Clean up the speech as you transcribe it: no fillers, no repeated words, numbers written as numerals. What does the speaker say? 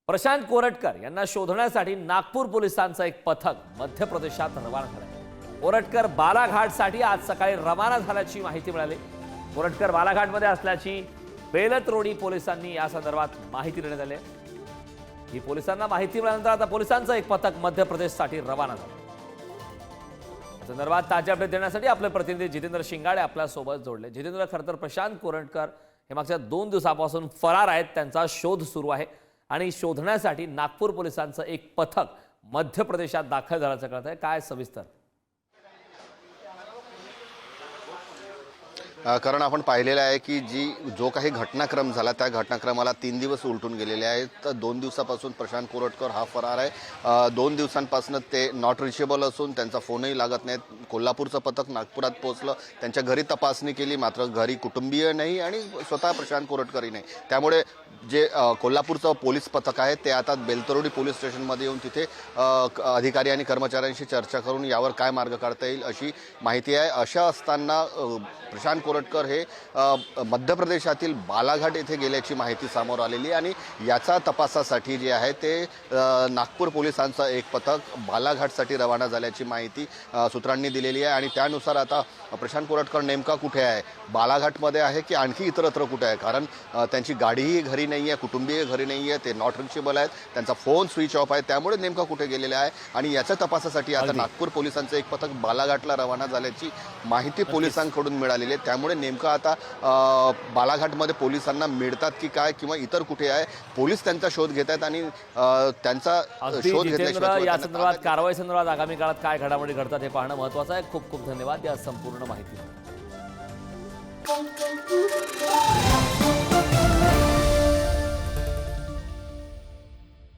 प्रशांत कोरटकर यांना शोधण्यासाठी नागपूर पोलिसांचं एक पथक मध्य प्रदेशात रवाना झालं। कोरटकर बालाघाटसाठी आज सकाळी रवाना झाल्याची माहिती मिळाली। कोरटकर बालाघाटमध्ये असल्याची बेलतरोडी पोलिसांनी या संदर्भात माहिती देण्यात आली। ही पोलिसांना माहिती मिळाल्यानंतर आता पोलिसांचं एक पथक मध्य प्रदेशसाठी रवाना झालं। या संदर्भात ताज्या अपडेट देण्यासाठी आपले प्रतिनिधी जितेंद्र शिंगाडे आपल्या सोबत जोडले। जितेंद्र, खरं तर प्रशांत कोरटकर हे मागच्या 2 दिवसापासून फरार आहेत, त्यांचा शोध सुरू आहे आणि शोधण्यासाठी नागपूर पोलिसांचं एक पथक मध्य प्रदेशात दाखल झाल्याचं कळत आहे। काय सविस्तर? कारण आपण पाहिलेलं आहे की जो काही घटनाक्रम झाला त्या घटनाक्रमाला 3 दिवस उलटून गेलेले आहेत। तर 2 दिवसापासून प्रशांत कोरटकर हा फरार आहे। 2 दिवसांपासून ते नॉट रिचेबल असून त्यांचा फोनही लागत नाहीत। कोल्हापूरचं पथक नागपुरात पोहोचलं, त्यांच्या घरी तपासणी केली, मात्र घरी कुटुंबीय नाही आणि स्वतः प्रशांत कोरटकरही नाही। त्यामुळे जे कोल्हापूरचं पोलीस पथक आहे ते आता बेलतरोडी पोलीस स्टेशनमध्ये येऊन तिथे अधिकारी आणि कर्मचाऱ्यांशी चर्चा करून यावर काय मार्ग काढता येईल अशी माहिती आहे। अशा असताना प्रशांत कोरटकर हे मध्य प्रदेशातील बालाघाट येथे गेल्याची माहिती समोर आलेली आहे आणि याचा तपासासाठी जे आहे ते नागपूर पोलिसांचं एक पथक बालाघाटसाठी रवाना झाल्याची माहिती सूत्रांनी दिलेली आहे। आणि त्यानुसार आता प्रशांत कोरटकर नेमका कुठे आहे, बालाघाटमध्ये आहे की आणखी इतरत्र कुठे आहे, कारण त्यांची गाडीही घरी नाही आहे, कुटुंबीय घरी नाही आहे, ते नॉट रिचेबल आहेत, त्यांचा फोन स्विच ऑफ आहे, त्यामुळे नेमका कुठे गेलेला आहे आणि याच्या तपासासाठी आता नागपूर पोलिसांचं एक पथक बालाघाटला रवाना झाल्याची माहिती पोलिसांकडून मिळालेली आहे। त्यामुळे नेमकं आता बालाघाटमध्ये पोलिसांना मिळतात की काय किंवा इतर कुठे आहे, पोलीस त्यांचा शोध घेत आहेत आणि त्यांचा शोध घेतल्याशिवाय या संदर्भात कारवाई संदर्भात आगामी काळात काय घडामोडी घडतात हे पाहणं महत्त्वाचं आहे। खूप खूप धन्यवाद या संपूर्ण माहिती।